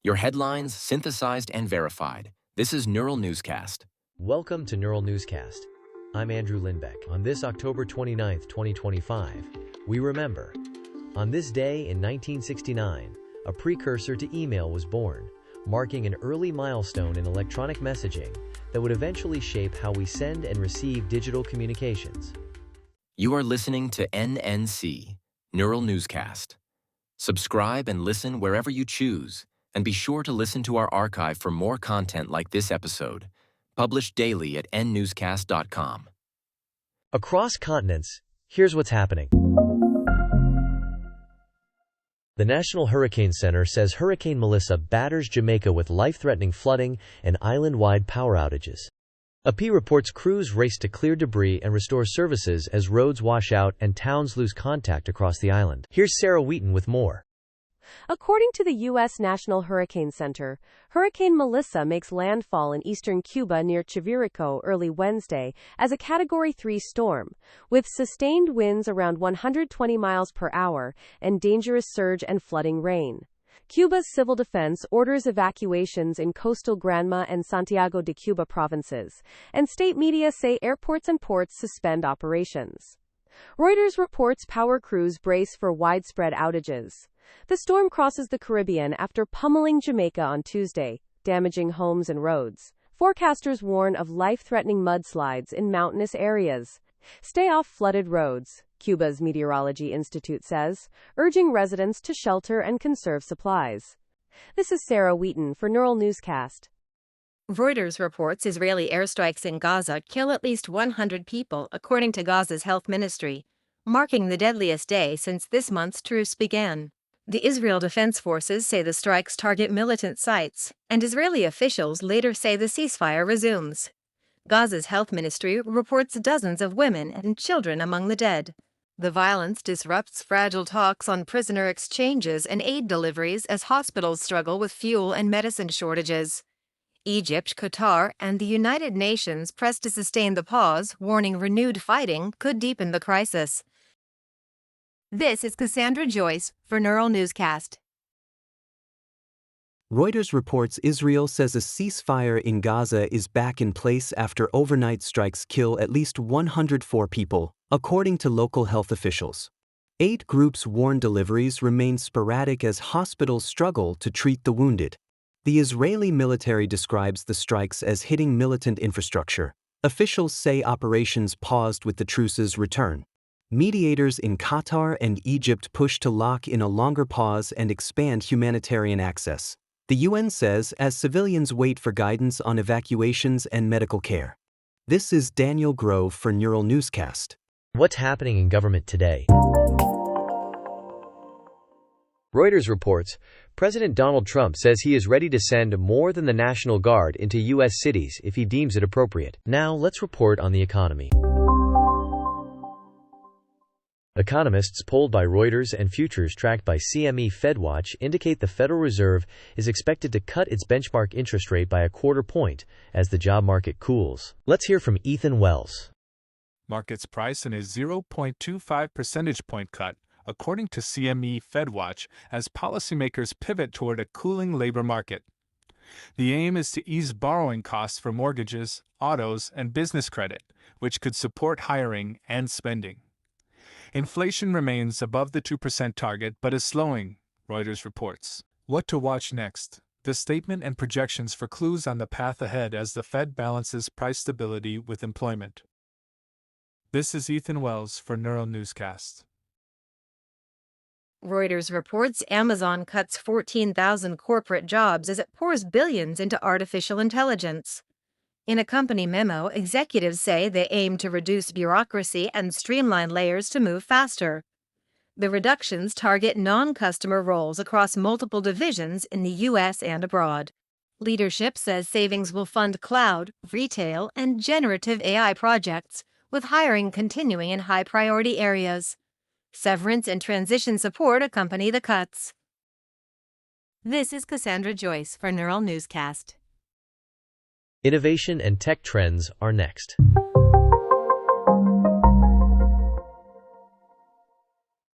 Your headlines synthesized and verified. This is Neural Newscast. Welcome to Neural Newscast. I'm Andrew Lindbeck. On this October 29, 2025, we remember. On this day in 1969, a precursor to email was born, marking an early milestone in electronic messaging that would eventually shape how we send and receive digital communications. You are listening to NNC, Neural Newscast. Subscribe and listen wherever you choose, and be sure to listen to our archive for more content like this episode, published daily at nnewscast.com. Across continents, here's what's happening. The National Hurricane Center says Hurricane Melissa batters Jamaica with life-threatening flooding and island-wide power outages. AP reports crews race to clear debris and restore services as roads wash out and towns lose contact across the island. Here's Sarah Wheaton with more. According to the U.S. National Hurricane Center, Hurricane Melissa makes landfall in eastern Cuba near Chivirico early Wednesday as a Category 3 storm, with sustained winds around 120 miles per hour and dangerous surge and flooding rain. Cuba's civil defense orders evacuations in coastal Granma and Santiago de Cuba provinces, and state media say airports and ports suspend operations. Reuters reports power crews brace for widespread outages. The storm crosses the Caribbean after pummeling Jamaica on Tuesday, damaging homes and roads. Forecasters warn of life-threatening mudslides in mountainous areas. Stay off flooded roads, Cuba's Meteorology Institute says, urging residents to shelter and conserve supplies. This is Sarah Wheaton for Neural Newscast. Reuters reports Israeli airstrikes in Gaza kill at least 100 people, according to Gaza's health ministry, marking the deadliest day since this month's truce began. The Israel Defense Forces say the strikes target militant sites, and Israeli officials later say the ceasefire resumes. Gaza's health ministry reports dozens of women and children among the dead. The violence disrupts fragile talks on prisoner exchanges and aid deliveries as hospitals struggle with fuel and medicine shortages. Egypt, Qatar, and the United Nations press to sustain the pause, warning renewed fighting could deepen the crisis. This is Cassandra Joyce for Neural Newscast. Reuters reports Israel says a ceasefire in Gaza is back in place after overnight strikes kill at least 104 people, according to local health officials. Aid groups warn deliveries remain sporadic as hospitals struggle to treat the wounded. The Israeli military describes the strikes as hitting militant infrastructure. Officials say operations paused with the truce's return. Mediators in Qatar and Egypt push to lock in a longer pause and expand humanitarian access. The UN says as civilians wait for guidance on evacuations and medical care. This is Daniel Grove for Neural Newscast. What's happening in government today? Reuters reports, President Donald Trump says he is ready to send more than the National Guard into U.S. cities if he deems it appropriate. Now, let's report on the economy. Economists polled by Reuters and futures tracked by CME FedWatch indicate the Federal Reserve is expected to cut its benchmark interest rate by a quarter point as the job market cools. Let's hear from Ethan Wells. Markets price in a 0.25 percentage point cut, according to CME FedWatch, as policymakers pivot toward a cooling labor market. The aim is to ease borrowing costs for mortgages, autos, and business credit, which could support hiring and spending. Inflation remains above the 2% target but is slowing, Reuters reports. What to watch next? The statement and projections for clues on the path ahead as the Fed balances price stability with employment. This is Ethan Wells for Neural Newscast. Reuters reports Amazon cuts 14,000 corporate jobs as it pours billions into artificial intelligence. In a company memo, executives say they aim to reduce bureaucracy and streamline layers to move faster. The reductions target non-customer roles across multiple divisions in the U.S. and abroad. Leadership says savings will fund cloud, retail, and generative AI projects, with hiring continuing in high-priority areas. Severance and transition support accompany the cuts. This is Cassandra Joyce for Neural Newscast. Innovation and tech trends are next.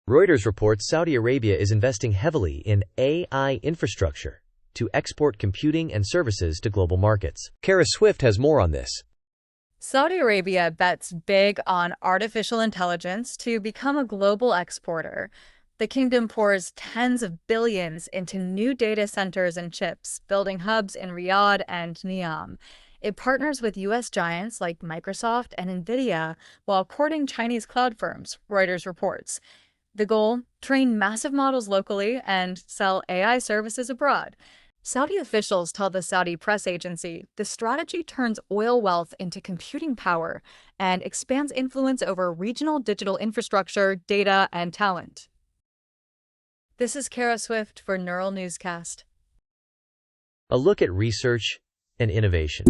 Reuters reports Saudi Arabia is investing heavily in AI infrastructure. to export computing and services to global markets. Kara Swift has more on this. Saudi Arabia bets big on artificial intelligence to become a global exporter. The kingdom pours tens of billions into new data centers and chips, building hubs in Riyadh and Neom. It partners with U.S. giants like Microsoft and NVIDIA while courting Chinese cloud firms, Reuters reports. The goal? Train massive models locally and sell AI services abroad. Saudi officials tell the Saudi press agency the strategy turns oil wealth into computing power and expands influence over regional digital infrastructure, data, and talent. This is Kara Swift for Neural Newscast. A look at research and innovation.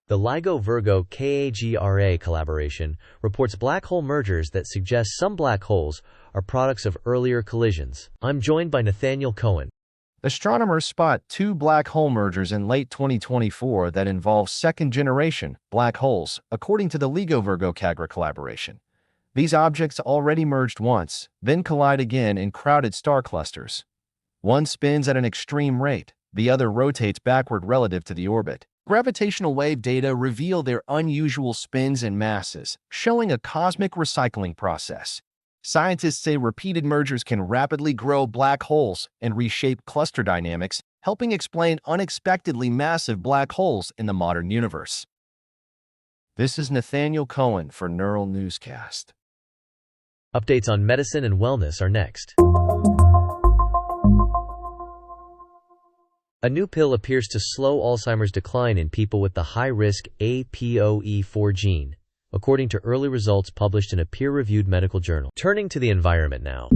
The LIGO-Virgo KAGRA collaboration reports black hole mergers that suggest some black holes are products of earlier collisions. I'm joined by Nathaniel Cohen. Astronomers spot two black hole mergers in late 2024 that involve second-generation black holes, according to the LIGO-Virgo KAGRA collaboration. These objects already merged once, then collide again in crowded star clusters. One spins at an extreme rate, the other rotates backward relative to the orbit. Gravitational wave data reveal their unusual spins and masses, showing a cosmic recycling process. Scientists say repeated mergers can rapidly grow black holes and reshape cluster dynamics, helping explain unexpectedly massive black holes in the modern universe. This is Nathaniel Cohen for Neural Newscast. Updates on medicine and wellness are next. A new pill appears to slow Alzheimer's decline in people with the high-risk APOE4 gene, according to early results published in a peer-reviewed medical journal. Turning to the environment now.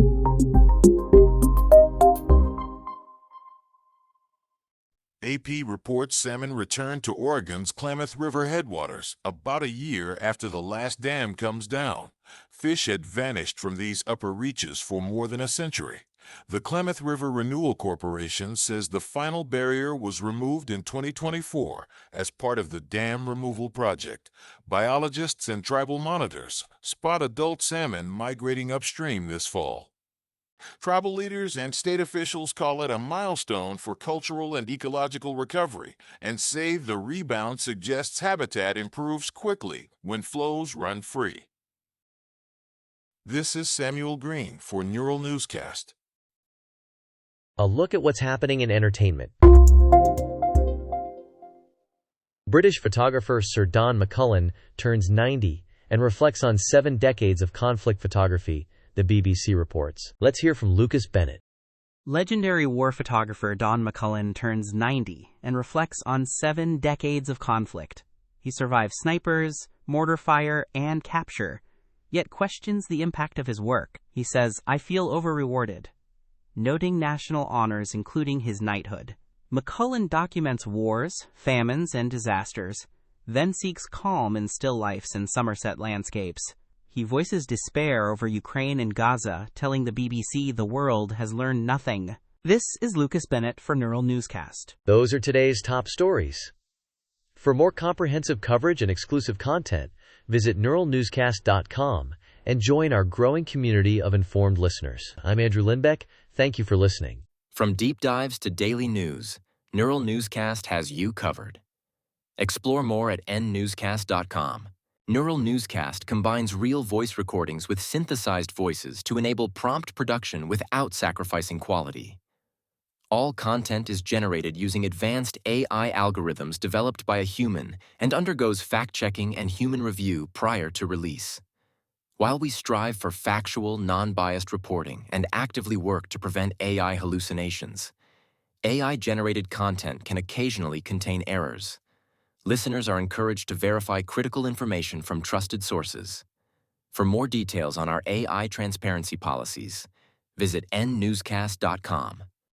AP reports salmon returned to Oregon's Klamath River headwaters about a year after the last dam comes down. Fish had vanished from these upper reaches for more than a century. The Klamath River Renewal Corporation says the final barrier was removed in 2024 as part of the dam removal project. Biologists and tribal monitors spot adult salmon migrating upstream this fall. Tribal leaders and state officials call it a milestone for cultural and ecological recovery and say the rebound suggests habitat improves quickly when flows run free. This is Samuel Green for Neural Newscast. A look at what's happening in entertainment. British photographer Sir Don McCullin turns 90 and reflects on 7 decades of conflict photography, the BBC reports. Let's hear from Lucas Bennett. Legendary war photographer Don McCullin turns 90 and reflects on 7 decades of conflict. He survived snipers, mortar fire, and capture, yet questions the impact of his work. He says, "I feel over-rewarded," noting national honors including his knighthood. McCullin documents wars, famines, and disasters, then seeks calm in still lifes and Somerset landscapes. He voices despair over Ukraine and Gaza, telling the BBC the world has learned nothing. This is Lucas Bennett for Neural Newscast. Those are today's top stories. For more comprehensive coverage and exclusive content, visit neuralnewscast.com and join our growing community of informed listeners. I'm Andrew Lindbeck. Thank you for listening. From deep dives to daily news, Neural Newscast has you covered. Explore more at nnewscast.com. Neural Newscast combines real voice recordings with synthesized voices to enable prompt production without sacrificing quality. All content is generated using advanced AI algorithms developed by a human and undergoes fact-checking and human review prior to release. While we strive for factual, non-biased reporting and actively work to prevent AI hallucinations, AI-generated content can occasionally contain errors. Listeners are encouraged to verify critical information from trusted sources. For more details on our AI transparency policies, visit nnewscast.com.